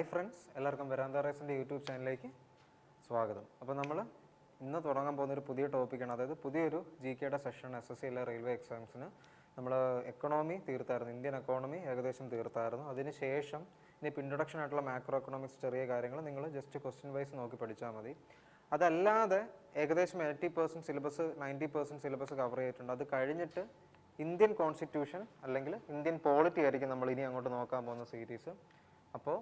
Hi friends, എല്ലാവർക്കും വരാന്ത റൈസിൻ്റെ YouTube ചാനലിലേക്ക് സ്വാഗതം. അപ്പോൾ നമ്മൾ ഇന്ന് തുടങ്ങാൻ പോകുന്നൊരു പുതിയ ടോപ്പിക്കാണ്, അതായത് പുതിയൊരു GK സെഷൻ SSC റെയിൽവേ എക്സാംസിന് നമ്മൾ എക്കണോമി തീർത്തായിരുന്നു. ഇന്ത്യൻ എക്കോണമി ഏകദേശം തീർത്തായിരുന്നു. അതിനുശേഷം ഇനിയിപ്പോൾ ഇൻട്രൊഡക്ഷൻ ആയിട്ടുള്ള മാക്രോ എക്കണോമിക്സ് ചെറിയ കാര്യങ്ങൾ നിങ്ങൾ ജസ്റ്റ് ക്വസ്റ്റ്യൻ വൈസ് നോക്കി പഠിച്ചാൽ മതി. അതല്ലാതെ ഏകദേശം 80% സിലബസ് 90% സിലബസ് കവർ ചെയ്തിട്ടുണ്ട്. അത് കഴിഞ്ഞിട്ട് ഇന്ത്യൻ കോൺസ്റ്റിറ്റ്യൂഷൻ അല്ലെങ്കിൽ ഇന്ത്യൻ പോളിറ്റി ആയിരിക്കും നമ്മൾ ഇനി അങ്ങോട്ട് നോക്കാൻ പോകുന്ന സീരീസ്. അപ്പോൾ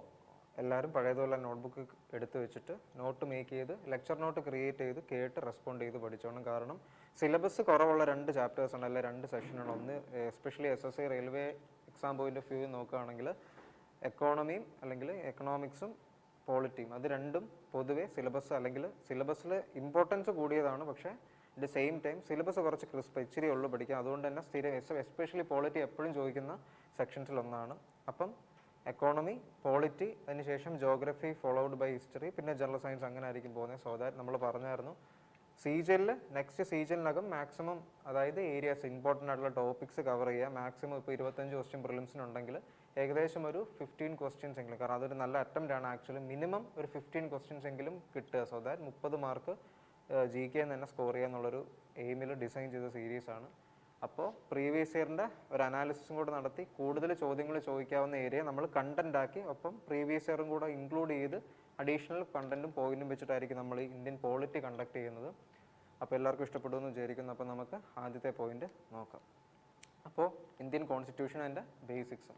എല്ലാവരും പഴയതുപോലെ നോട്ട്ബുക്ക് എടുത്ത് വെച്ചിട്ട് നോട്ട് മേക്ക് ചെയ്ത് ലെക്ചർ നോട്ട് ക്രിയേറ്റ് ചെയ്ത് കേട്ട് റെസ്പോണ്ട് ചെയ്ത് പഠിച്ചോണം. കാരണം സിലബസ് കുറവുള്ള 2 ചാപ്റ്റേഴ്സ് ഉണ്ട്, അല്ലെങ്കിൽ 2 സെഷനാണ്. ഒന്ന് especially SSC railway exam point of view നോക്കുകയാണെങ്കിൽ എക്കോണമിയും അല്ലെങ്കിൽ എക്കണോമിക്സും പോളിറ്റിയും, അത് രണ്ടും പൊതുവെ സിലബസ് അല്ലെങ്കിൽ സിലബസിൽ ഇമ്പോർട്ടൻസ് കൂടിയതാണ്. പക്ഷേ അറ്റ് സെയിം ടൈം സിലബസ് കുറച്ച് ക്രിസ്പ് ഇച്ചിരി ഉള്ളു പഠിക്കാം. അതുകൊണ്ട് തന്നെ സ്ഥിരം എസ്പെഷ്യലി പോളിറ്റി എപ്പോഴും ചോദിക്കുന്ന സെക്ഷൻസിലൊന്നാണ്. അപ്പം എക്കോണമി, പോളിറ്റി, അതിനുശേഷം ജോഗ്രഫി ഫോളോഡ് ബൈ ഹിസ്റ്ററി, പിന്നെ ജനറൽ സയൻസ്, അങ്ങനെ ആയിരിക്കും പോകുന്നത്. സോ ദാറ്റ് നമ്മൾ പറഞ്ഞായിരുന്നു സീജനിൽ നെക്സ്റ്റ് സീജനിനകം മാക്സിമം, അതായത് ഏരിയാസ് ഇമ്പോർട്ടൻ്റ് ആയിട്ടുള്ള ടോപ്പിക്സ് കവർ ചെയ്യുക. മാക്സിമം ഇപ്പോൾ 25 ക്വസ്റ്റ്യൻ പ്രിലിംസിനുണ്ടെങ്കിൽ ഏകദേശം ഒരു 15 ക്വസ്റ്റ്യൻസ് എങ്കിലും, കാരണം അതൊരു നല്ല അറ്റംപ്റ്റ് ആണ് ആക്ച്വലി, മിനിമം ഒരു 15 ക്വസ്റ്റ്യൻസ് എങ്കിലും കിട്ടുക. സോ ദാറ്റ് 30 മാർക്ക് GK തന്നെ സ്കോർ ചെയ്യുക എന്നുള്ളൊരു എയിമിൽ ഡിസൈൻ ചെയ്ത സീരീസാണ്. അപ്പോൾ പ്രീവിയസ് ഇയറിൻ്റെ ഒരു അനാലിസിസും കൂടെ നടത്തി കൂടുതൽ ചോദ്യങ്ങൾ ചോദിക്കാവുന്ന ഏരിയ നമ്മൾ കണ്ടന്റ് ആക്കി, ഒപ്പം പ്രീവിയസ് ഇയറും കൂടെ ഇൻക്ലൂഡ് ചെയ്ത് അഡീഷണൽ കണ്ടന്റും പോയിന്റും വെച്ചിട്ടായിരിക്കും നമ്മൾ ഈ ഇന്ത്യൻ പോളിറ്റി കണ്ടക്ട് ചെയ്യുന്നത്. അപ്പോൾ എല്ലാവർക്കും ഇഷ്ടപ്പെടുമെന്ന് വിചാരിക്കുന്നു. അപ്പോൾ നമുക്ക് ആദ്യത്തെ പോയിന്റ് നോക്കാം. അപ്പോൾ ഇന്ത്യൻ കോൺസ്റ്റിറ്റ്യൂഷൻ ആൻഡ് ബേസിക്സ്.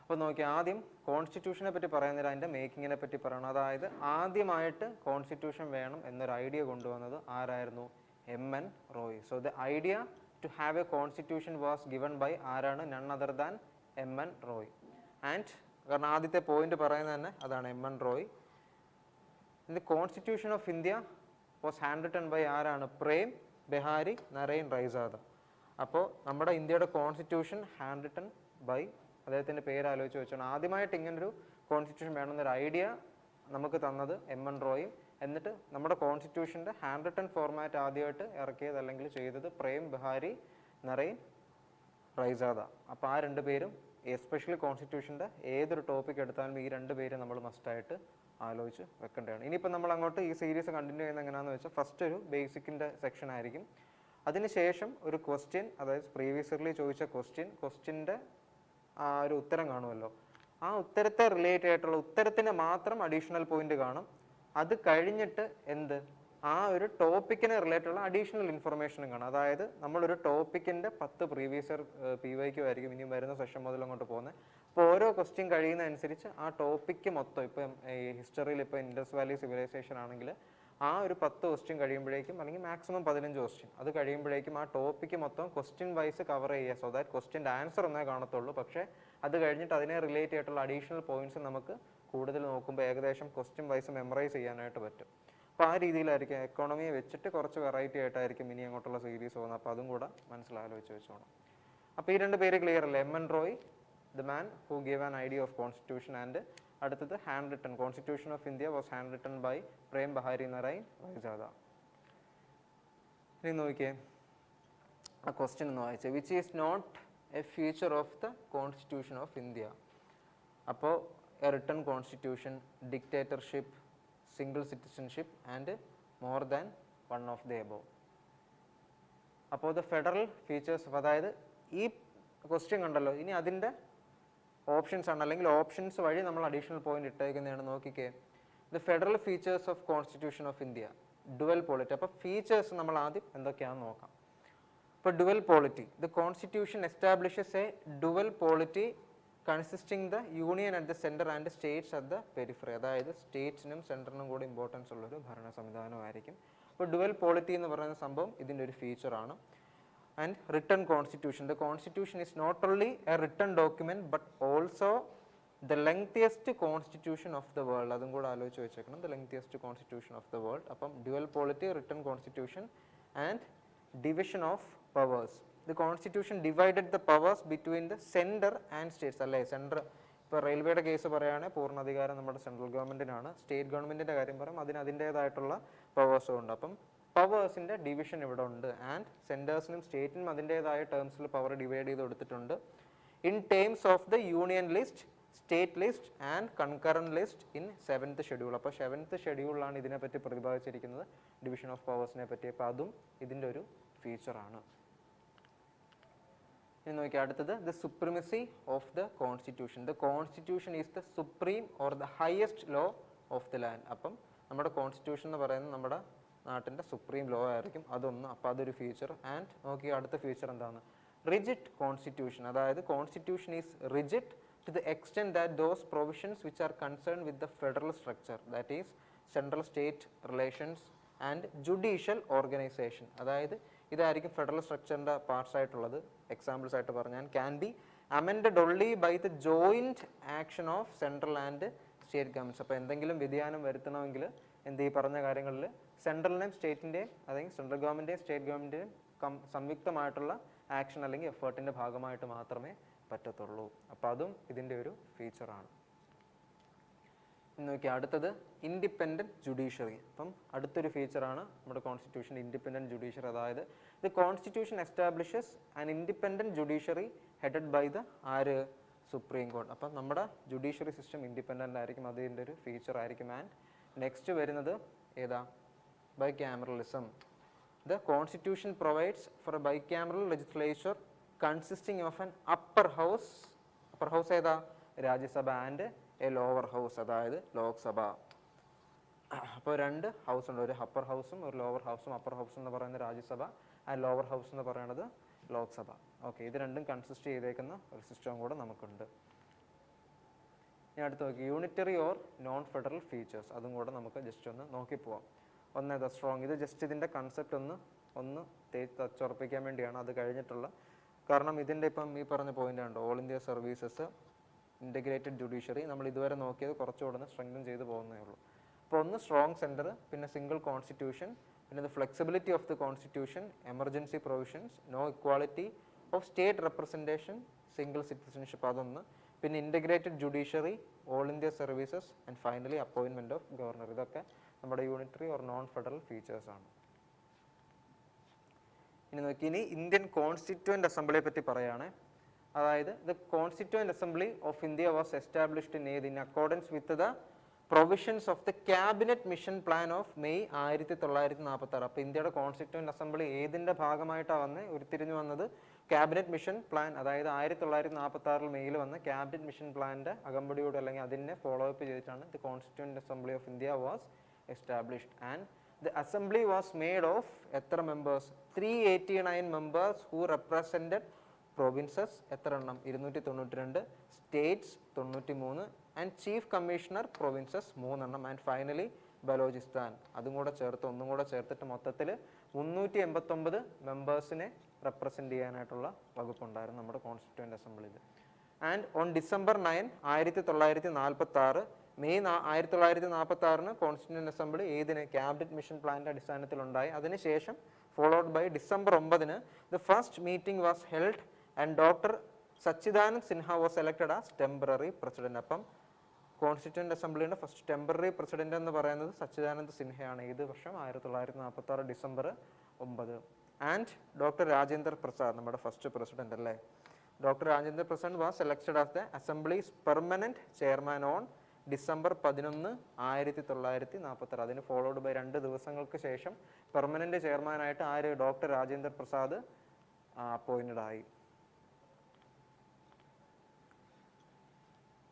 അപ്പോൾ നോക്കി, ആദ്യം കോൺസ്റ്റിറ്റ്യൂഷനെ പറ്റി പറയുന്നത് അതിൻ്റെ മേക്കിങ്ങിനെ പറ്റി പറയണം. അതായത് ആദ്യമായിട്ട് കോൺസ്റ്റിറ്റ്യൂഷൻ വേണം എന്നൊരു ഐഡിയ കൊണ്ടുവന്നത് ആരായിരുന്നു? MN Roy. So the idea to have a constitution was given by ആരാണ്? None other than MN Roy. And കാരണം ആദ്യത്തെ പോയിന്റ് പറയുന്നത് തന്നെ അതാണ്, MN Roy. The constitution of India was hand written by ആരാണ്? പ്രേം ബെഹാരി നരൈൻ റൈസാദ. അപ്പോൾ നമ്മുടെ ഇന്ത്യയുടെ കോൺസ്റ്റിറ്റ്യൂഷൻ ഹാൻഡ് റിട്ടൺ ബൈ അദ്ദേഹത്തിൻ്റെ പേര് ആലോചിച്ച് വെച്ചാണ്. ആദ്യമായിട്ട് ഇങ്ങനൊരു കോൺസ്റ്റിറ്റ്യൂഷൻ വേണമെന്നൊരു ഐഡിയ നമുക്ക് തന്നത് MN റോയും. എന്നിട്ട് നമ്മുടെ കോൺസ്റ്റിറ്റ്യൂഷൻ്റെ ഹാൻഡ് റിട്ടൺ ഫോർമാറ്റ് ആദ്യമായിട്ട് ഇറക്കിയത് അല്ലെങ്കിൽ ചെയ്തത് പ്രേം ബെഹാരി നരൈൻ റൈസാദ. അപ്പോൾ ആ 2 പേരും എസ്പെഷ്യലി കോൺസ്റ്റിറ്റ്യൂഷൻ്റെ ഏതൊരു ടോപ്പിക് എടുത്താലും ഈ 2 പേര് നമ്മൾ മസ്റ്റായിട്ട് ആലോചിച്ച് വെക്കേണ്ടതാണ്. ഇനിയിപ്പോൾ നമ്മൾ അങ്ങോട്ട് ഈ സീരീസ് കണ്ടിന്യൂ ചെയ്യുന്നത് എങ്ങനെയാണെന്ന് വെച്ചാൽ ഫസ്റ്റ് ഒരു ബേസിക്കിൻ്റെ സെക്ഷൻ ആയിരിക്കും. അതിനുശേഷം ഒരു ക്വസ്റ്റ്യൻ, അതായത് പ്രീവിയസ് ഇയർലി ചോദിച്ച ക്വസ്റ്റ്യൻ്റെ ആ ഒരു ഉത്തരം കാണുമല്ലോ, ആ ഉത്തരത്തെ റിലേറ്റ് ആയിട്ടുള്ള ഉത്തരത്തിന് മാത്രം അഡീഷണൽ പോയിന്റ് കാണും. അത് കഴിഞ്ഞിട്ട് എന്ത്, ആ ഒരു ടോപ്പിക്കിനെ റിലേറ്റുള്ള അഡീഷണൽ ഇൻഫർമേഷനും കാണും. അതായത് നമ്മളൊരു ടോപ്പിക്കിൻ്റെ 10 പ്രീവിയസ് ഇയർ PYQ ആയിരിക്കും ഇനി വരുന്ന സെഷൻ മുതൽ അങ്ങോട്ട് പോകുന്നത്. അപ്പോൾ ഓരോ ക്വസ്റ്റ്യൻ കഴിയുന്ന അനുസരിച്ച് ആ ടോപ്പിക്ക് മൊത്തം, ഇപ്പം ഈ ഹിസ്റ്ററിയിൽ ഇപ്പോൾ ഇൻഡസ് വാലി സിവിലൈസേഷൻ ആണെങ്കിൽ ആ ഒരു 10 ക്വസ്റ്റ്യൻ കഴിയുമ്പോഴേക്കും, അല്ലെങ്കിൽ മാക്സിമം 15 ക്വസ്റ്റ്യൻ, അത് കഴിയുമ്പോഴേക്കും ആ ടോപ്പിക്ക് മൊത്തം ക്വസ്റ്റ്യൻ വൈസ് കവർ ചെയ്യുക. സോ ദാറ്റ് ക്വസ്റ്റ്യൻ്റെ ആൻസർ ഒന്നേ കാണത്തുള്ളൂ. പക്ഷേ അത് കഴിഞ്ഞിട്ട് അതിനെ റിലേറ്റ് ആയിട്ടുള്ള അഡീഷണൽ പോയിന്റ്സ് നമുക്ക് കൂടുതൽ നോക്കുമ്പോൾ ഏകദേശം ക്വസ്റ്റ്യൻ വൈസ് മെമ്മറൈസ് ചെയ്യാനായിട്ട് പറ്റും. അപ്പോൾ ആ രീതിയിലായിരിക്കും എക്കോണമിയെ വെച്ചിട്ട് കുറച്ച് വെറൈറ്റി ആയിട്ടായിരിക്കും ഇനി അങ്ങോട്ടുള്ള സീരീസ് പോകുന്നത്. അപ്പോൾ അതും കൂടെ മനസ്സിലാലോചിച്ച് വെച്ചോണം. അപ്പോൾ ഈ 2 പേര് ക്ലിയർ അല്ലേ? MN Roy, the man who gave an idea of constitution, and അടുത്തത് hand written, constitution of India was hand written by Prem Behari Narain Raizada. ഇനി നോക്കിയേ ആ ക്വസ്റ്റ്യൻ ഒന്ന് വായിച്ചേ. Which is not a feature of the constitution of India? അപ്പോൾ a written constitution, dictatorship, single citizenship and more than one of the above. അപ്പോൾ the federal features, അതായത് ഈ question കണ്ടല്ലോ, ഇനി അതിൻ്റെ ഓപ്ഷൻസ് ആണ്, അല്ലെങ്കിൽ ഓപ്ഷൻസ് വഴി നമ്മൾ അഡീഷണൽ പോയിന്റ് ഇട്ടേക്കുന്നതാണ്. നോക്കിക്കേ, the federal features of constitution of India, dual polity. അപ്പോൾ ഫീച്ചേഴ്സ് നമ്മൾ ആദ്യം എന്തൊക്കെയാണെന്ന് നോക്കാം. ഇപ്പോൾ dual polity, the constitution establishes a dual polity consisting the union at the centre and states at the periphery. അതായത് സ്റ്റേറ്റ്സിനും സെൻറ്ററിനും കൂടി ഇമ്പോർട്ടൻസ് ഉള്ളൊരു ഭരണ സംവിധാനമായിരിക്കും. അപ്പോൾ ഡുവൽ പോളിറ്റി എന്ന് പറയുന്ന സംഭവം ഇതിൻ്റെ ഒരു ഫീച്ചറാണ്. And written constitution, the constitution is not only a written document but also the lengthiest constitution of the world. അതും കൂടെ ആലോചിച്ച് വെച്ചേക്കണം, the lengthiest constitution of the world. അപ്പം dual polity, written constitution and division of powers. The constitution divided the powers between the center and states. അല്ലേ, central ഇപ്പോൾ റെയിൽവേയുടെ case പറയുകയാണെങ്കിൽ പൂർണ്ണാധികാരം നമ്മുടെ സെൻട്രൽ ഗവൺമെൻറ്റിനാണ്. സ്റ്റേറ്റ് ഗവൺമെൻറ്റിൻ്റെ കാര്യം പറയും, അതിൻ്റേതായിട്ടുള്ള പവേഴ്സും ഉണ്ട്. അപ്പം പവേഴ്സിൻ്റെ ഡിവിഷൻ ഇവിടെ ഉണ്ട്. ആൻഡ് സെൻറ്റേഴ്സിനും സ്റ്റേറ്റിനും അതിൻ്റേതായ ടേംസിൽ പവർ ഡിവൈഡ് ചെയ്ത് കൊടുത്തിട്ടുണ്ട്. In terms of the union list state list and concurrent list in 7th schedule. അപ്പോൾ 7th ഷെഡ്യൂളിലാണ് ഇതിനെപ്പറ്റി പ്രതിപാദിച്ചിരിക്കുന്നത്, ഡിവിഷൻ ഓഫ് പവേഴ്സിനെ പറ്റി. അപ്പോൾ അതും ഇതിൻ്റെ ഒരു ഫീച്ചറാണ്. ഇനി നോക്കിയാൽ അടുത്തത് the supremacy of the constitution. The constitution is the supreme or the highest law of the land. അപ്പം നമ്മുടെ കോൺസ്റ്റിറ്റ്യൂഷൻ എന്ന് പറയുന്നത് നമ്മുടെ നാട്ടിൻ്റെ സുപ്രീം ലോ ആയിരിക്കും, അതൊന്ന്. അപ്പോൾ അതൊരു ഫീച്ചർ. ആൻഡ് നോക്കിയാൽ അടുത്ത ഫീച്ചർ എന്താണ്? Rigid constitution. അതായത് constitution is rigid to the extent that those provisions which are concerned with the federal structure, that is central state relations and judicial organization, അതായത് ഇതായിരിക്കും ഫെഡറൽ സ്ട്രക്ചറിൻ്റെ പാർട്സ് ആയിട്ടുള്ളത്. Examples ആയിട്ട് പറഞ്ഞാൽ can be amended only by the joint action of central and state governments. അപ്പോൾ എന്തെങ്കിലും വ്യതിയാനം വരുത്തണമെങ്കിൽ എന്ത് ഈ പറഞ്ഞ കാര്യങ്ങളിൽ സെൻട്രലിനെയും സ്റ്റേറ്റിൻ്റെയും അല്ലെങ്കിൽ സെൻട്രൽ ഗവൺമെൻറ്റിൻ്റെയും സ്റ്റേറ്റ് ഗവൺമെൻറ്റിൻ്റെയും സംയുക്തമായിട്ടുള്ള ആക്ഷൻ അല്ലെങ്കിൽ എഫേർട്ടിൻ്റെ ഭാഗമായിട്ട് മാത്രമേ പറ്റത്തുള്ളൂ. അപ്പോൾ അതും ഇതിൻ്റെ ഒരു ഫീച്ചറാണ്. നോക്കിയാൽ അടുത്തത് ഇൻഡിപെൻഡൻറ്റ് ജുഡീഷ്യറി. അപ്പം അടുത്തൊരു ഫീച്ചറാണ് നമ്മുടെ കോൺസ്റ്റിറ്റ്യൂഷൻ ഇൻഡിപെൻഡൻറ്റ് ജുഡീഷ്യറി. അതായത് the constitution establishes an independent judiciary headed by the ആര്? Supreme court. അപ്പം നമ്മുടെ ജുഡീഷ്യറി സിസ്റ്റം ഇൻഡിപെൻഡൻ്റ് ആയിരിക്കും, അതിൻ്റെ ഒരു ഫീച്ചർ ആയിരിക്കും. ആൻഡ് നെക്സ്റ്റ് വരുന്നത് ഏതാ? Bicameralism. The constitution provides for a bicameral legislature consisting of an upper house. Upper house ഏതാ? Rajya Sabha. And a lower house, അതായത് ലോക്സഭ. അപ്പോൾ രണ്ട് ഹൗസ് ഉണ്ട്, ഒരു അപ്പർ ഹൗസും ഒരു ലോവർ ഹൗസും. അപ്പർ ഹൗസ് എന്ന് പറയുന്നത് രാജ്യസഭ, ആൻഡ് ലോവർ ഹൗസ് എന്ന് പറയുന്നത് ലോക്സഭ. ഓക്കെ, ഇത് രണ്ടും കൺസിസ്റ്റ് ചെയ്തേക്കുന്ന ഒരു സിസ്റ്റം കൂടെ നമുക്കുണ്ട്. ഇനി അടുത്ത് നോക്കി unitary or non federal features. അതും കൂടെ നമുക്ക് ജസ്റ്റ് ഒന്ന് നോക്കിപ്പോവാം. ഒന്നേതാ? സ്ട്രോങ്. ഇത് ജസ്റ്റ് ഇതിൻ്റെ കൺസെപ്റ്റ് ഒന്ന് തച്ചുറപ്പിക്കാൻ വേണ്ടിയാണ്. അത് കഴിഞ്ഞിട്ടുള്ള കാരണം ഇതിൻ്റെ ഇപ്പം ഈ പറഞ്ഞ പോയിന്റ് ഉണ്ട്, all India services, integrated judiciary. നമ്മൾ ഇതുവരെ നോക്കിയത് കുറച്ചുകൂടെ സ്ട്രെങ്തൻ ചെയ്ത് പോകുന്നേ ഉള്ളൂ. അപ്പോൾ ഒന്ന് സ്ട്രോങ് സെൻറ്റർ, പിന്നെ സിംഗിൾ കോൺസ്റ്റിറ്റ്യൂഷൻ, പിന്നെ the flexibility of the constitution, emergency provisions, no equality of state representation, single citizenship, അതൊന്ന്. പിന്നെ integrated judiciary, all India services, and finally appointment of governor. ഇതൊക്കെ നമ്മുടെ യൂണിറ്ററി ഓർ നോൺ ഫെഡറൽ ഫീച്ചേഴ്സാണ്. ഇനി നോക്കി ഇനി ഇന്ത്യൻ കോൺസ്റ്റിറ്റ്യൂവൻ്റ് അസംബ്ലിയെ പറ്റി പറയുകയാണ്. അതായത് the constituent assembly of India was established in accordance with the provisions of the cabinet mission plan of May 1946. അപ്പോൾ ഇന്ത്യയുടെ കോൺസ്റ്റിറ്റ്യൂവൻ്റ് അസംബ്ലി ഏതിൻ്റെ ഭാഗമായിട്ടാണ് ഉരുത്തിരിഞ്ഞു വന്നത്? ക്യാബിനറ്റ് മിഷൻ പ്ലാൻ, അതായത് 1946 മെയ്യിൽ വന്ന ക്യാബിനറ്റ് മിഷൻ പ്ലാനിൻ്റെ അകമ്പടിയോട് അല്ലെങ്കിൽ അതിനെ ഫോളോ അപ്പ് ചെയ്തിട്ടാണ് the constituent assembly of India was established. And the assembly was made of എത്ര members? 389 members who represented provinces എത്ര എണ്ണം? 292, states 93, and chief commissioner provinces 3 എണ്ണം, and finally ബലോചിസ്ഥാൻ. അതും കൂടെ ചേർത്ത് ഒന്നും കൂടെ ചേർത്തിട്ട് മൊത്തത്തിൽ 389 മെമ്പേഴ്സിനെ റെപ്രസെൻറ്റ് ചെയ്യാനായിട്ടുള്ള വകുപ്പുണ്ടായിരുന്നു നമ്മുടെ കോൺസ്റ്റിറ്റ്യൂവൻ്റ് അസംബ്ലിയിൽ. And on December 9, 1946 May 1946 constituent assembly ഏതിന്? ക്യാബിനറ്റ് മിഷൻ പ്ലാനിൻ്റെ അടിസ്ഥാനത്തിലുണ്ടായി. അതിനുശേഷം followed by December 9 the first meeting was held and doctor Sachchidanand Sinha was elected as temporary president. അപ്പം കോൺസ്റ്റിറ്റ്യൂവൻ്റ് അസംബ്ലിയുടെ ഫസ്റ്റ് ടെമ്പററി പ്രസിഡന്റ് എന്ന് പറയുന്നത് സച്ചിദാനന്ദ് സിൻഹയാണ്. ഏത് വർഷം? 1946 December 9. And doctor Rajendra Prasad, നമ്മുടെ ഫസ്റ്റ് പ്രസിഡന്റ് അല്ലേ, doctor Rajendra Prasad was elected as the assembly's permanent chairman on December 11, 1946. അതിന് ഫോളോഡ് ബൈ 2 ദിവസങ്ങൾക്ക് ശേഷം പെർമനന്റ് ചെയർമാനായിട്ട് ആര്? ഡോക്ടർ രാജേന്ദ്ര പ്രസാദ് അപ്പോയിന്റഡ് ആയി.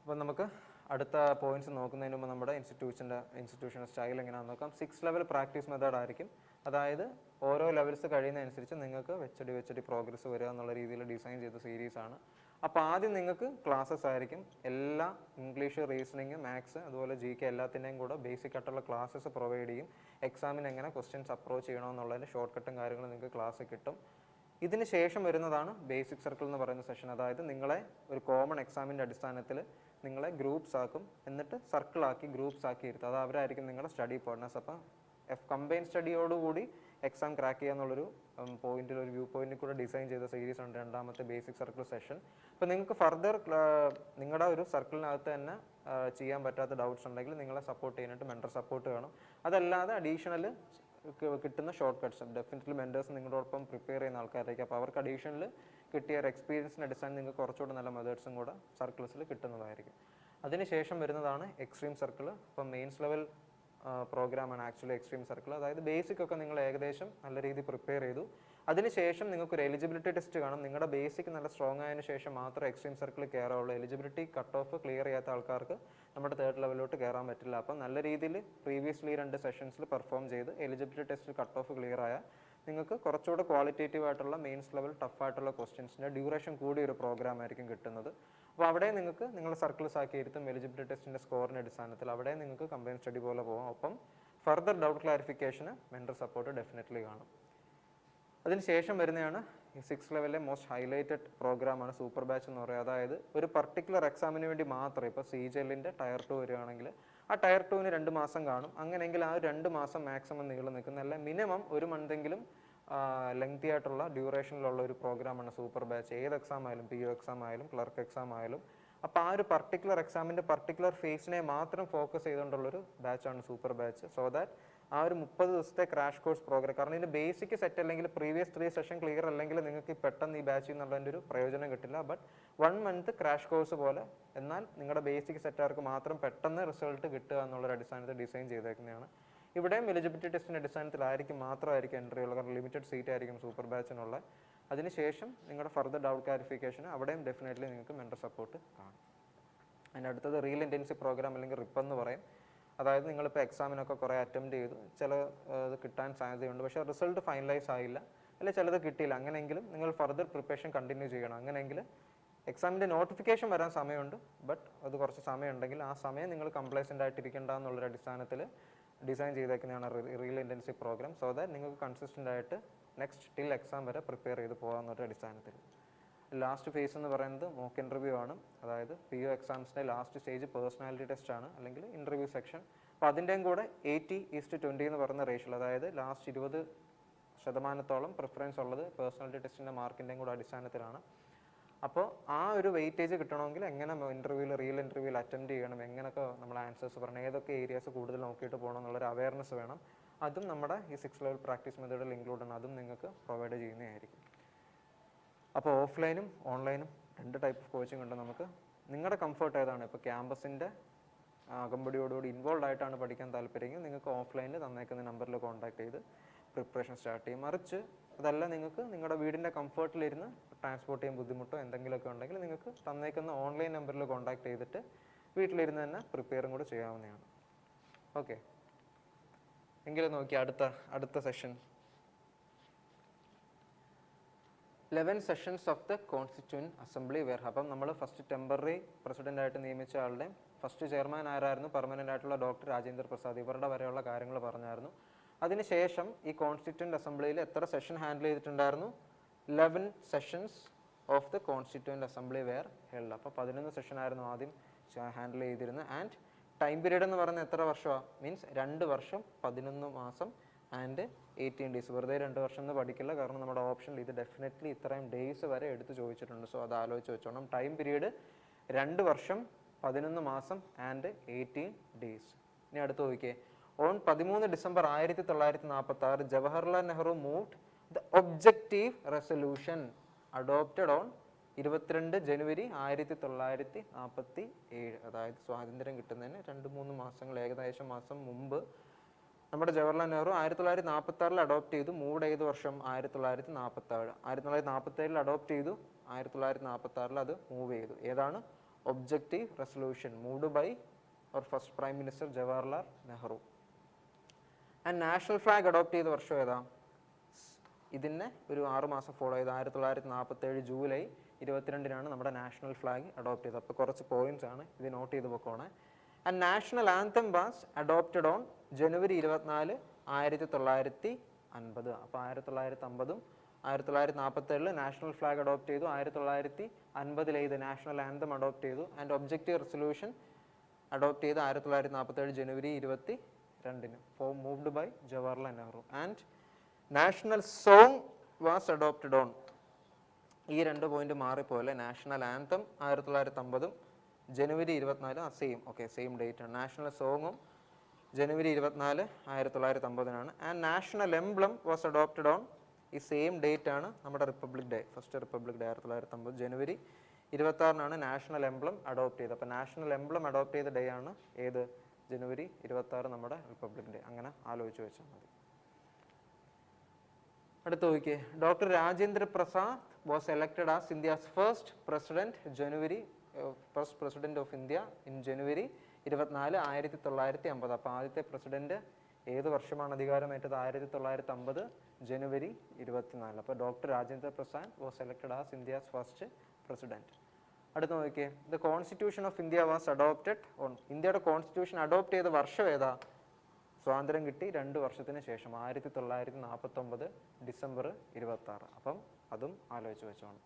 അപ്പോൾ നമുക്ക് അടുത്ത പോയിന്റ്സ് നോക്കുന്നതിന് മുമ്പ് നമ്മുടെ ഇൻസ്റ്റിറ്റ്യൂഷൻ്റെ സ്റ്റൈൽ എങ്ങനെയാണെന്ന് നോക്കാം. 6 ലെവൽ പ്രാക്ടീസ് മെത്തേഡ് ആയിരിക്കും. അതായത് ഓരോ ലെവൽസ് കഴിയുന്നതനുസരിച്ച് നിങ്ങൾക്ക് വെച്ചടി പ്രോഗ്രസ് വരിക എന്നുള്ള രീതിയിൽ ഡിസൈൻ ചെയ്ത സീരീസാണ്. അപ്പോൾ ആദ്യം നിങ്ങൾക്ക് ക്ലാസ്സസ് ആയിരിക്കും. എല്ലാ ഇംഗ്ലീഷ്, റീസണിങ്, മാത്സ്, അതുപോലെ GK എല്ലാത്തിൻ്റെയും കൂടെ ബേസിക് ആയിട്ടുള്ള ക്ലാസ്സസ് പ്രൊവൈഡ് ചെയ്യും. എക്സാമിന് എങ്ങനെ ക്വസ്റ്റ്യൻസ് അപ്രോച്ച് ചെയ്യണമെന്നുള്ളതിൻ്റെ ഷോർട്ട് കട്ടും കാര്യങ്ങളും നിങ്ങൾക്ക് ക്ലാസ് കിട്ടും. ഇതിന് ശേഷം വരുന്നതാണ് ബേസിക് സർക്കിൾ എന്ന് പറയുന്ന സെഷൻ. അതായത് നിങ്ങളെ ഒരു കോമൺ എക്സാമിൻ്റെ അടിസ്ഥാനത്തിൽ നിങ്ങളെ ഗ്രൂപ്പ്സ് ആക്കും, എന്നിട്ട് സർക്കിളാക്കി ഗ്രൂപ്പ്സ് ആക്കി ഇരുത്തും. അത് അവരായിരിക്കും നിങ്ങളുടെ സ്റ്റഡി പാർട്ട്നേഴ്സ്. അപ്പം കമ്പൈൻ സ്റ്റഡിയോടുകൂടി എക്സാം ക്രാക്ക് ചെയ്യുക എന്നുള്ളൊരു പോയിന്റിൽ, ഒരു വ്യൂ പോയിന്റിൽ കൂടെ ഡിസൈൻ ചെയ്ത സീരീസ് ഉണ്ട്, രണ്ടാമത്തെ ബേസിക് സർക്കിൾ സെഷൻ. അപ്പോൾ നിങ്ങൾക്ക് ഫർദർ നിങ്ങളുടെ ഒരു സർക്കിളിനകത്ത് തന്നെ ചെയ്യാൻ പറ്റാത്ത ഡൗട്ട്സ് ഉണ്ടെങ്കിൽ നിങ്ങളെ സപ്പോർട്ട് ചെയ്യാനായിട്ട് മെൻറ്റർ സപ്പോർട്ട് വേണം. അതല്ലാതെ അഡീഷണൽ കിട്ടുന്ന ഷോർട്ട് കട്ട്സ് ഡെഫിനറ്റ്ലി മെൻറ്റേഴ്സ് നിങ്ങളോടൊപ്പം പ്രിപ്പയർ ചെയ്യുന്ന ആൾക്കാരായിരിക്കും. അപ്പോൾ അവർക്ക് അഡീഷണൽ കിട്ടിയ ഒരു എക്സ്പീരിയൻസിൻ്റെ അടിസ്ഥാനം നിങ്ങൾക്ക് കുറച്ചുകൂടെ നല്ല മെത്തേഡ്സും കൂടെ സർക്കിൾസിൽ കിട്ടുന്നതായിരിക്കും. അതിനുശേഷം വരുന്നതാണ് എക്സ്ട്രീം സർക്കിൾ. അപ്പം മെയിൻസ് ലെവൽ പ്രോഗ്രാമാണ് ആക്ച്വലി എക്സ്ട്രീം സർക്കിൾ. അതായത് ബേസിക് ഒക്കെ നിങ്ങൾ ഏകദേശം നല്ല രീതിയിൽ പ്രിപ്പയർ ചെയ്തു. അതിനുശേഷം നിങ്ങൾക്ക് ഒരു എലിജിബിലിറ്റി ടെസ്റ്റ് കാണും. നിങ്ങളുടെ ബേസിക് നല്ല സ്ട്രോങ് ആയതിനു ശേഷം മാത്രം എക്സ്ട്രീം സർക്കിളിൽ കയറാവുള്ളൂ. എലിജിബിലിറ്റി കട്ട് ഓഫ് ക്ലിയർ ചെയ്യാത്ത ആൾക്കാർക്ക് നമ്മുടെ തേർഡ് ലെവലിലോട്ട് കയറാൻ പറ്റില്ല. അപ്പം നല്ല രീതിയിൽ പ്രീവിയസ്ലി 2 സെഷൻസിൽ പെർഫോം ചെയ്ത് എലിജിബിലിറ്റി ടെസ്റ്റിൽ കട്ട് ഓഫ് ക്ലിയർ ആയാൽ നിങ്ങൾക്ക് കുറച്ചുകൂടെ ക്വാളിറ്റേറ്റീവ് ആയിട്ടുള്ള മെയിൻസ് ലെവൽ ടഫ് ആയിട്ടുള്ള ക്വസ്റ്റ്യൻസിൻ്റെ ഡ്യൂറേഷൻ കൂടിയ ഒരു പ്രോഗ്രാം ആയിരിക്കും കിട്ടുന്നത്. അപ്പോൾ അവിടെ നിങ്ങൾക്ക് നിങ്ങളുടെ സർക്കിൾസ് ആക്കി ഇരുത്തും എലിജിബിലിറ്റി ടെസ്റ്റിൻ്റെ സ്കോറിൻ്റെ അടിസ്ഥാനത്തിൽ. അവിടെ നിങ്ങൾക്ക് കമ്പൈൻ സ്റ്റഡി പോലെ പോകാം. ഒപ്പം ഫർദർ ഡൗട്ട് ക്ലാരിഫിക്കേഷന് മെൻറ്റർ സപ്പോർട്ട് ഡെഫിനറ്റ്ലി കാണും. അതിനുശേഷം വരുന്നതാണ് ഈ 6th ലെവലിലെ മോസ്റ്റ് ഹൈലൈറ്റഡ് പ്രോഗ്രാമാണ് സൂപ്പർ ബാച്ച് എന്ന് പറയുക. അതായത് ഒരു പർട്ടിക്കുലർ എക്സാമിന് വേണ്ടി മാത്രം, ഇപ്പോൾ CGLൻ്റെ ടയർ 2 വരികയാണെങ്കിൽ ആ ടയർ 2ന് 2 മാസം കാണും. അങ്ങനെയെങ്കിൽ ആ 2 മാസം മാക്സിമം നീളം നിൽക്കുന്ന, അല്ല മിനിമം 1 മന്തെങ്കിലും ലെങ്തി ആയിട്ടുള്ള ഡ്യൂറേഷനിലുള്ള ഒരു പ്രോഗ്രാമാണ് സൂപ്പർ ബാച്ച്. ഏത് എക്സാം ആയാലും, PO എക്സാം ആയാലും ക്ലർക്ക് എക്സാം ആയാലും. അപ്പോൾ ആ ഒരു പർട്ടിക്കുലർ എക്സാമിൻ്റെ പർട്ടിക്കുലർ ഫേസിനെ മാത്രം ഫോക്കസ് ചെയ്തുകൊണ്ടുള്ളൊരു ബാച്ചാണ് സൂപ്പർ ബാച്ച്. സോ ദാറ്റ് ആ ഒരു 30 ദിവസത്തെ ക്രാഷ് കോഴ്സ് പ്രോഗ്രാം, കാരണം ഇതിൻ്റെ ബേസിക് സെറ്റ് അല്ലെങ്കിൽ പ്രീവിയസ് 3 സെഷൻ ക്ലിയർ അല്ലെങ്കിൽ നിങ്ങൾക്ക് പെട്ടെന്ന് ഈ ബാച്ചിൽ നിന്നുള്ളതിൻ്റെ ഒരു പ്രയോജനം കിട്ടില്ല. ബട്ട് 1 മന്ത് ക്രാഷ് കോഴ്സ് പോലെ, എന്നാൽ നിങ്ങളുടെ ബേസിക് സെറ്റുകാർക്ക് മാത്രം പെട്ടെന്ന് റിസൾട്ട് കിട്ടുക എന്നുള്ളൊരു അടിസ്ഥാനത്തിൽ ഡിസൈൻ ചെയ്തേക്കുന്നതാണ്. ഇവിടെയും എലിജിബിലിറ്റി ടെസ്റ്റിൻ്റെ അടിസ്ഥാനത്തിലായിരിക്കും മാത്രമായിരിക്കും എൻട്രി ഉള്ളത്. കാരണം ലിമിറ്റഡ് സീറ്റ് ആയിരിക്കും സൂപ്പർ ബാച്ചിനുള്ള. അതിനുശേഷം നിങ്ങളുടെ ഫർദർ ഡൗട്ട് ക്ലാരിഫിക്കേഷന് അവിടെയും ഡെഫിനറ്റ്ലി നിങ്ങൾക്ക് മെൻറ്റർ സപ്പോർട്ട് കാണും. അതിൻ്റെ അടുത്തത് റിയൽ ഇൻറ്റൻസീവ് പ്രോഗ്രാം അല്ലെങ്കിൽ റിപ്പ് എന്ന് പറയും. അതായത് നിങ്ങളിപ്പോൾ എക്സാമിനൊക്കെ കുറേ അറ്റംപ്റ്റ് ചെയ്തു, ചില ഇത് കിട്ടാൻ സാധ്യതയുണ്ട്, പക്ഷേ റിസൾട്ട് ഫൈനലൈസ് ആയില്ല, അല്ലെങ്കിൽ ചിലത് കിട്ടിയില്ല. അങ്ങനെയെങ്കിലും നിങ്ങൾ ഫർദർ പ്രിപ്പറേഷൻ കണ്ടിന്യൂ ചെയ്യണം. അങ്ങനെയെങ്കിൽ എക്സാമിൻ്റെ നോട്ടിഫിക്കേഷൻ വരാൻ സമയമുണ്ട്, ബട്ട് അത് കുറച്ച് സമയമുണ്ടെങ്കിൽ ആ സമയം നിങ്ങൾ കംപ്ലൈസൻ്റ് ആയിട്ടിരിക്കേണ്ട എന്നുള്ളൊരു അടിസ്ഥാനത്തിൽ ഡിസൈൻ ചെയ്തേക്കുന്നതാണ് real intensive program. So that നിങ്ങൾക്ക് കൺസിസ്റ്റൻ്റ് ആയിട്ട് നെക്സ്റ്റ് ടിൽ എക്സാം വരെ പ്രിപ്പയർ ചെയ്ത് പോകാമെന്നൊരു അടിസ്ഥാനത്തിൽ. ലാസ്റ്റ് ഫേസ് എന്ന് പറയുന്നത് മോക്ക് ഇൻ്റർവ്യൂ ആണ്. അതായത് PO എക്സാംസിൻ്റെ ലാസ്റ്റ് സ്റ്റേജ് പേഴ്സണാലിറ്റി ടെസ്റ്റ് ആണ്, അല്ലെങ്കിൽ ഇൻ്റർവ്യൂ സെക്ഷൻ. അപ്പോൾ അതിൻ്റെയും കൂടെ 80:20 എന്ന് പറയുന്ന റേഷ്യോ, അതായത് ലാസ്റ്റ് 20% പ്രിഫറൻസ് ഉള്ളത് പേഴ്സണാലിറ്റി ടെസ്റ്റിൻ്റെ മാർക്കിൻ്റെയും കൂടെ അടിസ്ഥാനത്തിലാണ്. അപ്പോൾ ആ ഒരു വെയിറ്റേജ് കിട്ടണമെങ്കിൽ എങ്ങനെ റിയൽ ഇൻ്റർവ്യൂവിൽ അറ്റൻഡ് ചെയ്യണം, എങ്ങനെയൊക്കെ നമ്മൾ ആൻസേഴ്സ് പറയണം, ഏതൊക്കെ ഏരിയാസ് കൂടുതൽ നോക്കിയിട്ട് പോകണം എന്നുള്ളൊരു അവയർനെസ് വേണം. അതും നമ്മുടെ ഈ 6th ലെവൽ പ്രാക്ടീസ് മെത്തേഡിൽ ഇൻക്ലൂഡ് ആണ്. അതും നിങ്ങൾക്ക് പ്രൊവൈഡ് ചെയ്യുന്നതായിരിക്കും. അപ്പോൾ ഓഫ്ലൈനും ഓൺലൈനും 2 ടൈപ്പ് ഓഫ് കോച്ചിങ് ഉണ്ട് നമുക്ക്. നിങ്ങളുടെ കംഫർട്ട് ഏതാണ്? ഇപ്പോൾ ക്യാമ്പസിൻ്റെ അകമ്പടിയോടുകൂടി ഇൻവോൾവ് ആയിട്ടാണ് പഠിക്കാൻ താല്പര്യമെങ്കിൽ നിങ്ങൾക്ക് ഓഫ്ലൈനിൽ തന്നേക്കുന്ന നമ്പറിൽ കോൺടാക്ട് ചെയ്ത് പ്രിപ്പറേഷൻ സ്റ്റാർട്ട് ചെയ്യും. മറിച്ച് അതല്ല, നിങ്ങൾക്ക് നിങ്ങളുടെ വീടിൻ്റെ കംഫർട്ടിലിരുന്ന് ട്രാൻസ്പോർട്ട് ചെയ്യാൻ ബുദ്ധിമുട്ടോ എന്തെങ്കിലുമൊക്കെ ഉണ്ടെങ്കിൽ നിങ്ങൾക്ക് തന്നേക്കുന്ന ഓൺലൈൻ നമ്പറിൽ കോൺടാക്ട് ചെയ്തിട്ട് വീട്ടിലിരുന്ന് തന്നെ പ്രിപ്പയറും കൂടെ ചെയ്യാവുന്നതാണ്. ഓക്കെ, എങ്കിലും നോക്കി അടുത്ത session 11 sessions of the constituent assembly were. അപ്പം നമ്മൾ ഫസ്റ്റ് ടെമ്പററി പ്രസിഡൻ്റ് ആയിട്ട് നിയമിച്ച ആളുടെയും ഫസ്റ്റ് ചെയർമാൻ ആരായിരുന്നു, പെർമനൻ്റ് ആയിട്ടുള്ള ഡോക്ടർ രാജേന്ദ്ര പ്രസാദ്, ഇവരുടെ വരെയുള്ള കാര്യങ്ങൾ പറഞ്ഞായിരുന്നു. അതിനുശേഷം ഈ കോൺസ്റ്റിറ്റ്യൂവൻറ്റ് അസംബ്ലിയിൽ എത്ര സെഷൻ ഹാൻഡിൽ ചെയ്തിട്ടുണ്ടായിരുന്നു? 11 sessions of the constituent assembly were held. അപ്പോൾ 11 സെഷൻ ആയിരുന്നു ആദ്യം ഹാൻഡിൽ ചെയ്തിരുന്നത്. ആൻഡ് ടൈം പീരീഡ് എന്ന് പറയുന്നത് എത്ര വർഷമാണ്? മീൻസ് 2 വർഷം 11 മാസം ആൻഡ് 18 ഡേയ്സ്. വെറുതെ 2 വർഷം എന്ന് പഠിക്കില്ല, കാരണം നമ്മുടെ ഓപ്ഷനിൽ ഇത് ഡെഫിനറ്റ്ലി ഇത്രയും ഡേയ്സ് വരെ എടുത്ത് ചോദിച്ചിട്ടുണ്ട്. സോ അത് ആലോചിച്ച് വെച്ചോണം. ടൈം പീരീഡ് 2 വർഷം 11 മാസം ആൻഡ് 18 ഡേയ്സ്. ഇനി അടുത്ത് നോക്കിയേ. On 13 December 1946 Jawaharlal Nehru moved the objective resolution adopted on 22 ജനുവരി 1947. അതായത് സ്വാതന്ത്ര്യം കിട്ടുന്നതിന് 2-3 മാസങ്ങൾ ഏകദേശം മാസം മുമ്പ് നമ്മുടെ ജവഹർലാൽ നെഹ്റു 1946 അഡോപ്റ്റ് ചെയ്തു. മൂവ്ഡ് ഏത് വർഷം? 1947. 1947 അഡോപ്റ്റ് ചെയ്തു, 1946 അത് മൂവ് ചെയ്തു. ഏതാണ്? Objective resolution moved by our first prime minister Jawaharlal Nehru. And national flag adopt ചെയ്ത വർഷം ഏതാ? ഇതിനെ ഒരു 6 മാസം ഫോളോ ചെയ്ത് 1947 ജൂലൈ 22-നാണ് നമ്മുടെ നാഷണൽ ഫ്ലാഗ് അഡോപ്റ്റ് ചെയ്തത്. അപ്പോൾ കുറച്ച് പോയിന്റ്സ് ആണ്, ഇത് നോട്ട് ചെയ്ത് വെക്കോണേ. And national anthem was adopted on January 24, 1950. അപ്പോൾ 1950-ഉം 1947 നാഷണൽ ഫ്ലാഗ് അഡോപ്റ്റ് ചെയ്തു, 1950 ഇത് നാഷണൽ ആന്തം അഡോപ്റ്റ് ചെയ്തു. ആൻഡ് ഒബ്ജക്റ്റീവ് റെസൊല്യൂഷൻ അഡോപ്റ്റ് ചെയ്ത് 1947 ജനുവരി 22-ന് moved by Jawaharlal Nehru. And national song was adopted on, ഈ 2 പോയിന്റ് മാറിപ്പോലെ. നാഷണൽ ആന്തം 1950-ഉം ജനുവരി 24 സെയിം. ഓക്കെ, സെയിം ഡേറ്റ് ആണ്. നാഷണൽ സോങ്ങും ജനുവരി 24, 1950-നാണ്. And national emblem was adopted on, ഈ സെയിം ഡേറ്റ് ആണ് നമ്മുടെ republic day, first republic day 1950 ജനുവരി 26-നാണ് നാഷണൽ എംബ്ലം അഡോപ്റ്റ് ചെയ്തത്. അപ്പോൾ നാഷണൽ എംബ്ലം അഡോപ്റ്റ് ചെയ്ത ഡേ ആണ് ഏത്? ജനുവരി 26 നമ്മുടെ റിപ്പബ്ലിക് ഡേ. അങ്ങനെ ആലോചിച്ച് വെച്ചാൽ മതി. അടുത്ത് നോക്കിയേ, doctor Rajendra Prasad was elected as India's first president of India in January 24, 1950. അപ്പോൾ ആദ്യത്തെ പ്രസിഡന്റ് ഏത് വർഷമാണ് അധികാരമേറ്റത്? 1950 ജനുവരി 24. അപ്പോൾ doctor Rajendra Prasad was elected as India's first president. അടുത്ത് നോക്കിയേ, the constitution of India was adopted on. ഇന്ത്യയുടെ കോൺസ്റ്റിറ്റ്യൂഷൻ അഡോപ്റ്റ് ചെയ്ത വർഷം ഏതാ? സ്വാതന്ത്ര്യം കിട്ടി 2 വർഷത്തിന് ശേഷം 1949 ഡിസംബർ 26. അപ്പം അതും ആലോചിച്ച് വെച്ചോണം.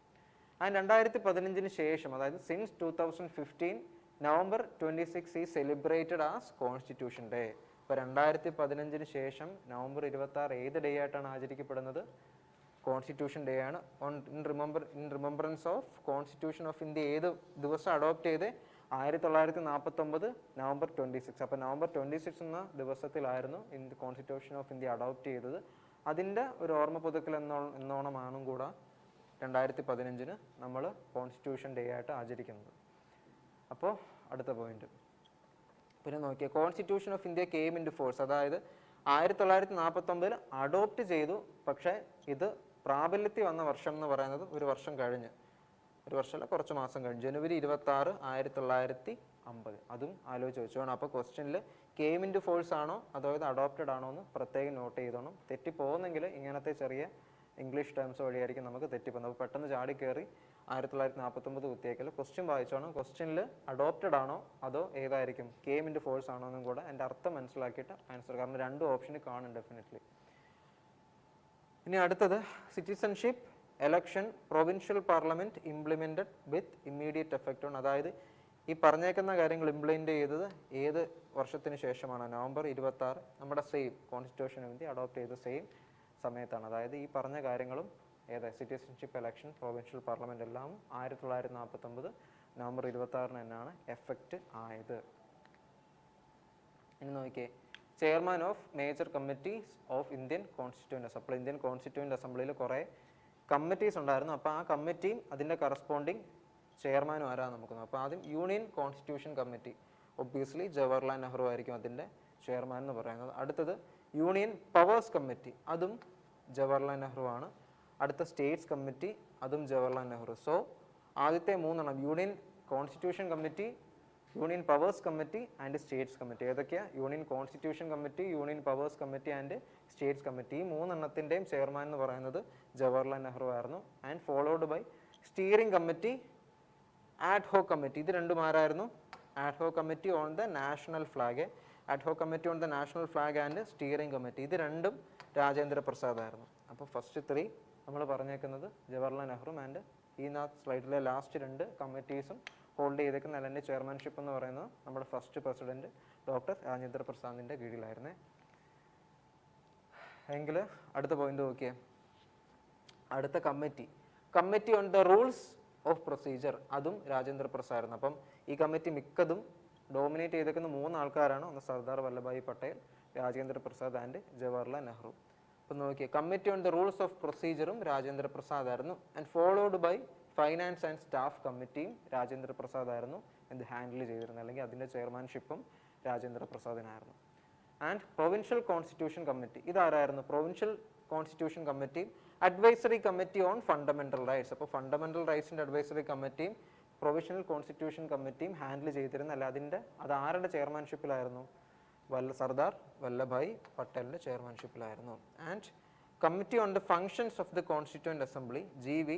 ആൻഡ് 2015 ശേഷം, അതായത് സിൻസ് 2015 നവംബർ 26 ഈ സെലിബ്രേറ്റഡ് ആസ് കോൺസ്റ്റിറ്റ്യൂഷൻ ഡേ. അപ്പോൾ 2015 ശേഷം നവംബർ 26 ഏത് ഡേ ആയിട്ടാണ് ആചരിക്കപ്പെടുന്നത്? കോൺസ്റ്റിറ്റ്യൂഷൻ ഡേ ആണ്. In remembrance of constitution of India ഏത് ദിവസം അഡോപ്റ്റ് ചെയ്ത്? 1949 നവംബർ 26. അപ്പോൾ നവംബർ 26 എന്ന ദിവസത്തിലായിരുന്നു കോൺസ്റ്റിറ്റ്യൂഷൻ ഓഫ് ഇന്ത്യ അഡോപ്റ്റ് ചെയ്തത്. അതിൻ്റെ ഒരു ഓർമ്മ പുതുക്കൽ എന്നോണമാണ് കൂടെ 2015 നമ്മൾ കോൺസ്റ്റിറ്റ്യൂഷൻ ഡേ ആയിട്ട് ആചരിക്കുന്നത്. അപ്പോൾ അടുത്ത പോയിന്റ് പിന്നെ നോക്കിയാൽ, constitution of India came into force, അതായത് 1949 അഡോപ്റ്റ് ചെയ്തു. പക്ഷേ ഇത് പ്രാബല്യത്തിൽ വന്ന വർഷം എന്ന് പറയുന്നത് ഒരു വർഷം കഴിഞ്ഞ്, ഒരു വർഷമല്ല കുറച്ച് മാസം കഴിഞ്ഞ്, ജനുവരി 26, 1950. അതും ആലോചിച്ച് വെച്ചോണം. അപ്പോൾ ക്വസ്റ്റ്യനിൽ കെയിം ഇൻ ടു ഫോഴ്സ് ആണോ അതോ ഇത് അഡോപ്റ്റഡ് ആണോ എന്ന് പ്രത്യേകം നോട്ട് ചെയ്തോണം. തെറ്റിപ്പോകുന്നെങ്കിൽ ഇങ്ങനത്തെ ചെറിയ ഇംഗ്ലീഷ് ടേംസ് വഴിയായിരിക്കും നമുക്ക് തെറ്റിപ്പോകുന്നത്. അപ്പോൾ പെട്ടെന്ന് ചാടി കയറി 1949 കുത്തിയേക്കൽ ക്വസ്റ്റ്യൻ വായിച്ചോണം. ക്വസ്റ്റ്യനിൽ അഡോപ്റ്റഡ് ആണോ അതോ ഏതായിരിക്കും കെയിം ഇൻ ടു ഫോഴ്സ് ആണോ എന്നും കൂടെ എൻ്റെ അർത്ഥം മനസ്സിലാക്കിയിട്ട് ആൻസർ, കാരണം 2 ഓപ്ഷനിൽ കാണും ഡെഫിനറ്റ്ലി. ഇനി അടുത്തത്, citizenship election provincial parliament implemented with immediate effect on. അതായത് ഈ പറഞ്ഞേക്കുന്ന കാര്യങ്ങൾ ഇംപ്ലിമെന്റ് ചെയ്തത് ഏത് വർഷത്തിന് ശേഷമാണ്? നവംബർ 26 നമ്മുടെ സെയിം കോൺസ്റ്റിറ്റ്യൂഷന് വേണ്ടി അഡോപ്റ്റ് ചെയ്ത സെയിം സമയത്താണ്. അതായത് ഈ പറഞ്ഞ കാര്യങ്ങളും ഏതാ? സിറ്റിസൺഷിപ്പ് എലക്ഷൻ പ്രൊവിൻഷ്യൽ പാർലമെന്റ് എല്ലാം 1949 നവംബർ 26 തന്നെയാണ് എഫക്റ്റ് ആയത്. ഇനി നോക്കിയേ, chairman of major committees of Indian constituent assembly. അപ്പോൾ ഇന്ത്യൻ കോൺസ്റ്റിറ്റ്യൂവന്റ് അസംബ്ലിയിൽ കുറേ കമ്മിറ്റീസ് ഉണ്ടായിരുന്നു. അപ്പോൾ ആ കമ്മിറ്റിയും അതിൻ്റെ കറസ്പോണ്ടിങ് ചെയർമാനും ആരാന്ന് നമുക്ക് നോക്കാം. അപ്പോൾ ആദ്യം union constitution committee, obviously Jawaharlal Nehru ആയിരിക്കും അതിൻ്റെ ചെയർമാൻ എന്ന് പറയുന്നത്. അടുത്തത് യൂണിയൻ പവേഴ്സ് കമ്മിറ്റി, അതും ജവഹർലാൽ നെഹ്റു ആണ്. അടുത്ത സ്റ്റേറ്റ്സ് കമ്മിറ്റി, അതും ജവഹർലാൽ നെഹ്റു. സോ ആദ്യത്തെ 3 union constitution committee, union powers committee and states committee. ഏതൊക്കെയാണ്? Union constitution committee, union powers committee and states committee. ഈ 3 ചെയർമാൻ എന്ന് പറയുന്നത് ജവഹർലാൽ നെഹ്റു ആയിരുന്നു. And followed by steering committee, ad hoc committee. ഇത് രണ്ടും ആരായിരുന്നു? Ad hoc committee on the national flag, ad hoc committee on the national flag and steering committee. ഇത് രണ്ടും രാജേന്ദ്ര പ്രസാദ് ആയിരുന്നു. അപ്പോൾ ഫസ്റ്റ് 3 നമ്മൾ പറഞ്ഞേക്കുന്നത് ജവഹർലാൽ നെഹ്റു ആൻഡ് ഈ സ്ലൈഡിലെ ലാസ്റ്റ് 2 കമ്മിറ്റീസും ഹോൾഡ് ചെയ്തേക്കുന്ന അതിൻ്റെ ചെയർമാൻഷിപ്പ് എന്ന് പറയുന്നത് നമ്മുടെ ഫസ്റ്റ് പ്രസിഡന്റ് ഡോക്ടർ രാജേന്ദ്ര പ്രസാദിൻ്റെ കീഴിലായിരുന്നേ. എങ്കിൽ അടുത്ത പോയിന്റ് നോക്കിയേ, അടുത്ത committee on the rules of procedure, അതും രാജേന്ദ്ര പ്രസാദ് ആയിരുന്നു. അപ്പം ഈ കമ്മിറ്റി മിക്കതും ഡോമിനേറ്റ് ചെയ്തേക്കുന്ന 3 ആൾക്കാരാണ്. ഒന്ന് സർദാർ വല്ലഭായ് പട്ടേൽ, രാജേന്ദ്ര പ്രസാദ് ആൻഡ് ജവഹർലാൽ നെഹ്റു. അപ്പം നോക്കിയേ, committee on the rules of പ്രൊസീജിയറും രാജേന്ദ്ര പ്രസാദ് ആയിരുന്നു. And followed by finance and staff കമ്മിറ്റിയും രാജേന്ദ്ര പ്രസാദ് ആയിരുന്നു എന്ത് ഹാൻഡിൽ ചെയ്തിരുന്നത്, അല്ലെങ്കിൽ അതിൻ്റെ ചെയർമാൻഷിപ്പും രാജേന്ദ്ര പ്രസാദിനായിരുന്നു. ആൻഡ് പ്രൊവിൻഷ്യൽ കോൺസ്റ്റിറ്റ്യൂഷൻ കമ്മിറ്റി, ഇതാരായിരുന്നു? Provincial constitution committee, advisory committee on fundamental rights. അപ്പോൾ ഫണ്ടമെന്റൽ റൈറ്റ്സിൻ്റെ അഡ്വൈസറി കമ്മിറ്റിയും പ്രൊവിഷണൽ കോൺസ്റ്റിറ്റ്യൂഷൻ കമ്മിറ്റിയും ഹാൻഡിൽ ചെയ്തിരുന്ന, അല്ല അത് ആരുടെ ചെയർമാൻഷിപ്പിലായിരുന്നു? സർദാർ വല്ലഭായ് പട്ടേലിൻ്റെ ചെയർമാൻഷിപ്പിലായിരുന്നു. And committee on the functions of the constituent assembly, GV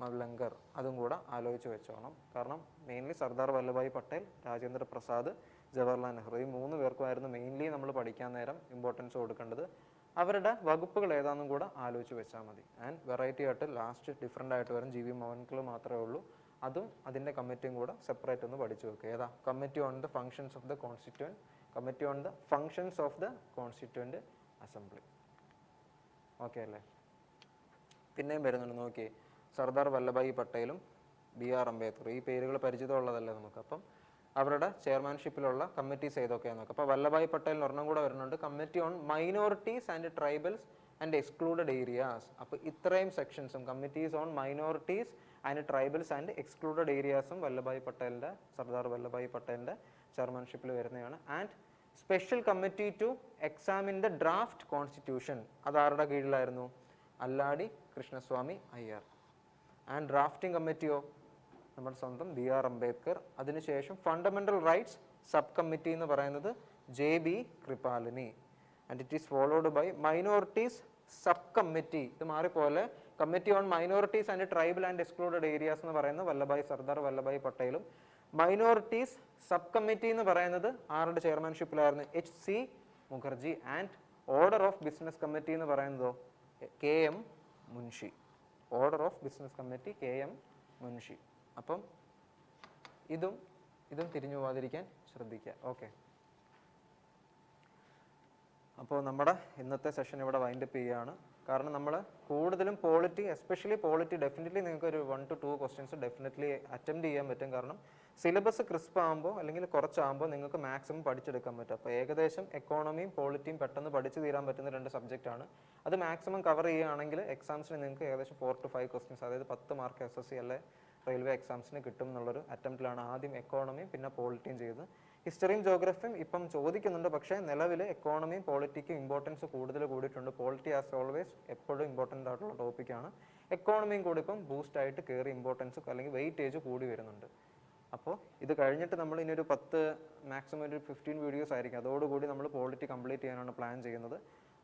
Mavalankar. അതും കൂടെ ആലോചിച്ച് വെച്ചോണം. കാരണം മെയിൻലി സർദാർ വല്ലഭായ് പട്ടേൽ, രാജേന്ദ്ര പ്രസാദ്, ജവഹർലാൽ നെഹ്റു, ഈ 3 പേർക്കുമായിരുന്നു മെയിൻലി നമ്മൾ പഠിക്കാൻ നേരം ഇമ്പോർട്ടൻസ് കൊടുക്കേണ്ടത്. അവരുടെ വകുപ്പുകൾ ഏതാണെന്നും കൂടെ ആലോചിച്ച് വെച്ചാൽ മതി. ആൻഡ് വെറൈറ്റി ആയിട്ട് ലാസ്റ്റ് ഡിഫറെൻ്റ് ആയിട്ട് വരും GV മവ്ലങ്കർ മാത്രമേ ഉള്ളൂ. അതും അതിൻ്റെ കമ്മിറ്റിയും കൂടെ സെപ്പറേറ്റ് ഒന്ന് പഠിച്ചു വെക്കുക. ഏതാ? Committee on the functions of the constituent, committee on the functions of the constituent assembly. Okay അല്ലേ? പിന്നെയും വരുന്നുണ്ട് നോക്കിയേ, സർദാർ വല്ലഭായ് പട്ടേലും BR അംബേദ്കർ. ഈ പേരുകൾ പരിചിതമുള്ളതല്ലേ നമുക്ക്. അപ്പം അവരുടെ ചെയർമാൻഷിപ്പിലുള്ള കമ്മിറ്റീസ് ഏതൊക്കെയാണെന്ന് നോക്കാം. അപ്പോൾ വല്ലഭായ് പട്ടേലിന് ഒരെണ്ണം കൂടെ വരുന്നുണ്ട്, committee on minorities and tribals and excluded areas. അപ്പോൾ ഇത്രയും സെക്ഷൻസും, കമ്മിറ്റീസ് ഓൺ മൈനോറിറ്റീസ് അതിന് ട്രൈബൽസ് ആൻഡ് എക്സ്ക്ലൂഡഡ് ഏരിയാസും വല്ലഭായ് പട്ടേലിൻ്റെ സർദാർ വല്ലഭായ് പട്ടേലിൻ്റെ ചെയർമാൻഷിപ്പിൽ വരുന്നതാണ്. And special committee to examine the draft constitution, അതാരുടെ കീഴിലായിരുന്നു? അല്ലാടി കൃഷ്ണസ്വാമി അയ്യർ. ആൻഡ് ഡ്രാഫ്റ്റിംഗ് കമ്മിറ്റിയോ നമ്മുടെ സ്വന്തം BR അംബേദ്കർ. അതിനുശേഷം ഫണ്ടമെന്റൽ റൈറ്റ്സ് സബ് കമ്മിറ്റി എന്ന് പറയുന്നത് JB Kripalani. And it is followed by minorities sub committee. ഇത് മാറിപ്പോലെ committee on minorities and tribal and excluded areas എന്ന് പറയുന്നത് സർദാർ വല്ലഭായ് പട്ടേലും. മൈനോറിറ്റീസ് സബ് കമ്മിറ്റി എന്ന് പറയുന്നത് ആരുടെ ചെയർമാൻഷിപ്പിലായിരുന്നു? HC Mukherjee. And order of business committee എന്ന് പറയുന്നതോ KM Munshi. Order of business committee KM Munshi. അപ്പം ഇതും തിരിഞ്ഞു പോകാതിരിക്കാൻ ശ്രദ്ധിക്കുക. ഓക്കെ, അപ്പോൾ നമ്മുടെ ഇന്നത്തെ സെഷൻ ഇവിടെ വൈൻഡപ്പ് ചെയ്യുകയാണ്. കാരണം നമ്മൾ കൂടുതലും പോളിറ്റി, എസ്പെഷ്യലി പോളിറ്റി ഡെഫിനറ്റ്ലി നിങ്ങൾക്ക് ഒരു 1 to 2 ക്വസ്റ്റ്യൻസ് ഡെഫിനറ്റ്ലി അറ്റംപ്റ്റ് ചെയ്യാൻ പറ്റും. കാരണം സിലബസ് ക്രിസ്പ് ആകുമ്പോൾ അല്ലെങ്കിൽ കുറച്ചാകുമ്പോൾ നിങ്ങൾക്ക് മാക്സിമം പഠിച്ചെടുക്കാൻ പറ്റും. അപ്പോൾ ഏകദേശം എക്കോണമിയും പോളിറ്റിയും പെട്ടെന്ന് പഠിച്ചു തീരാൻ പറ്റുന്ന 2 സബ്ജക്റ്റാണ്. അത് മാക്സിമം കവർ ചെയ്യുകയാണെങ്കിൽ എക്സാംസിന് നിങ്ങൾക്ക് ഏകദേശം 4 to 5 ക്വസ്റ്റ്യൻസ്, അതായത് 10 മാർക്ക് SSC അല്ലെ റെയിൽവേ എക്സാംസിന് കിട്ടും എന്നുള്ളൊരു അറ്റംപ്റ്റിലാണ് ആദ്യം എക്കോണമിയും പിന്നെ പോളിറ്റിയും ചെയ്തത്. ഹിസ്റ്ററിയും ജോഗ്രഫിയും ഇപ്പം ചോദിക്കുന്നുണ്ട്, പക്ഷേ നിലവിൽ എക്കോണമിയും പോളിറ്റിക്കും ഇമ്പോർട്ടൻസ് കൂടുതൽ കൂടിയിട്ടുണ്ട്. പോളിറ്റി ആസ് ഓൾവേസ് എപ്പോഴും ഇമ്പോർട്ടൻ്റ് ആയിട്ടുള്ള ടോപ്പിക്കാണ്. എക്കോണമിയും കൂടി ഇപ്പം ബൂസ്റ്റ് ആയിട്ട് കയറി ഇമ്പോർട്ടൻസ് അല്ലെങ്കിൽ വെയിറ്റേജ് കൂടി വരുന്നുണ്ട്. അപ്പോൾ ഇത് കഴിഞ്ഞിട്ട് നമ്മൾ ഇനി ഒരു 10 മാക്സിമം ഒരു 15 വീഡിയോസ് ആയിരിക്കും. അതോടുകൂടി നമ്മൾ പോളിറ്റി കംപ്ലീറ്റ് ചെയ്യാനാണ് പ്ലാൻ ചെയ്യുന്നത്.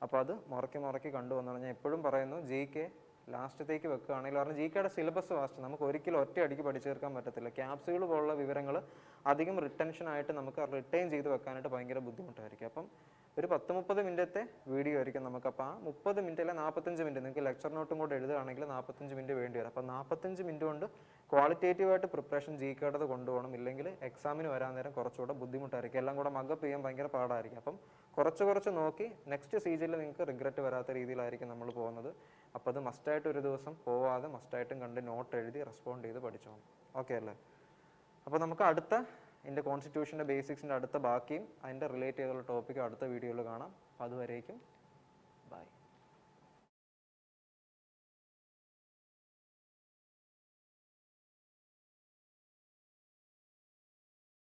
അപ്പോൾ അത് മുറക്കി കണ്ടുവന്നാണ്. ഞാൻ എപ്പോഴും പറയുന്നു, GK ലാസ്റ്റത്തേക്ക് വെക്കുകയാണെങ്കിൽ, കാരണം GKയുടെ സിലബസ് വാസ്റ്റ്, നമുക്ക് ഒരിക്കലും ഒറ്റ അടിക്ക് പഠിച്ചു തീർക്കാൻ പറ്റത്തില്ല. ക്യാപ്സ്യൂൾ പോലുള്ള വിവരങ്ങൾ അധികം റിട്ടൻഷനായിട്ട് നമുക്ക് റിട്ടൈൻ ചെയ്ത് വെക്കാനായിട്ട് ഭയങ്കര ബുദ്ധിമുട്ടായിരിക്കും. അപ്പം ഒരു 10-30 മിനിറ്റത്തെ വീഡിയോ ആയിരിക്കും നമുക്ക്. അപ്പോൾ ആ 30 മിനിറ്റ് അല്ലെ 45 മിനിറ്റ്, നിങ്ങൾക്ക് ലെക്ചർ നോട്ടും കൂടെ എഴുതുകയാണെങ്കിൽ 45 മിനിറ്റ് വേണ്ടി വരും. അപ്പോൾ 45 മിനിറ്റ് കൊണ്ട് ക്വാളിറ്റേറ്റീവായിട്ട് പ്രിപ്പറേഷൻ GKയുടേത് കൊണ്ടുപോകണം. ഇല്ലെങ്കിൽ എക്സാമിന് വരാൻ നേരം കുറച്ചുകൂടെ ബുദ്ധിമുട്ടായിരിക്കും. എല്ലാം കൂടെ മഗപ്പ് ചെയ്യാൻ ഭയങ്കര പാടായിരിക്കും. അപ്പം കുറച്ച് നോക്കി നെക്സ്റ്റ് സീജിൽ നിങ്ങൾക്ക് റിഗ്രറ്റ് വരാത്ത രീതിയിലായിരിക്കും നമ്മൾ പോകുന്നത്. അപ്പോൾ അത് മസ്റ്റായിട്ട് ഒരു ദിവസം പോവാതെ മസ്റ്റായിട്ടും കണ്ട് നോട്ട് എഴുതി റെസ്പോണ്ട് ചെയ്ത് പഠിച്ചോണം. ഓക്കെ അല്ലേ? അപ്പോൾ നമുക്ക് അടുത്ത എൻ്റെ കോൺസ്റ്റിറ്റ്യൂഷൻ്റെ ബേസിക്സിൻ്റെ അടുത്ത ബാക്കിയും അതിൻ്റെ റിലേറ്റ് ചെയ്തുള്ള ടോപ്പിക്കും അടുത്ത വീഡിയോയിൽ കാണാം. അപ്പോൾ അതുവരേക്കും ബൈ.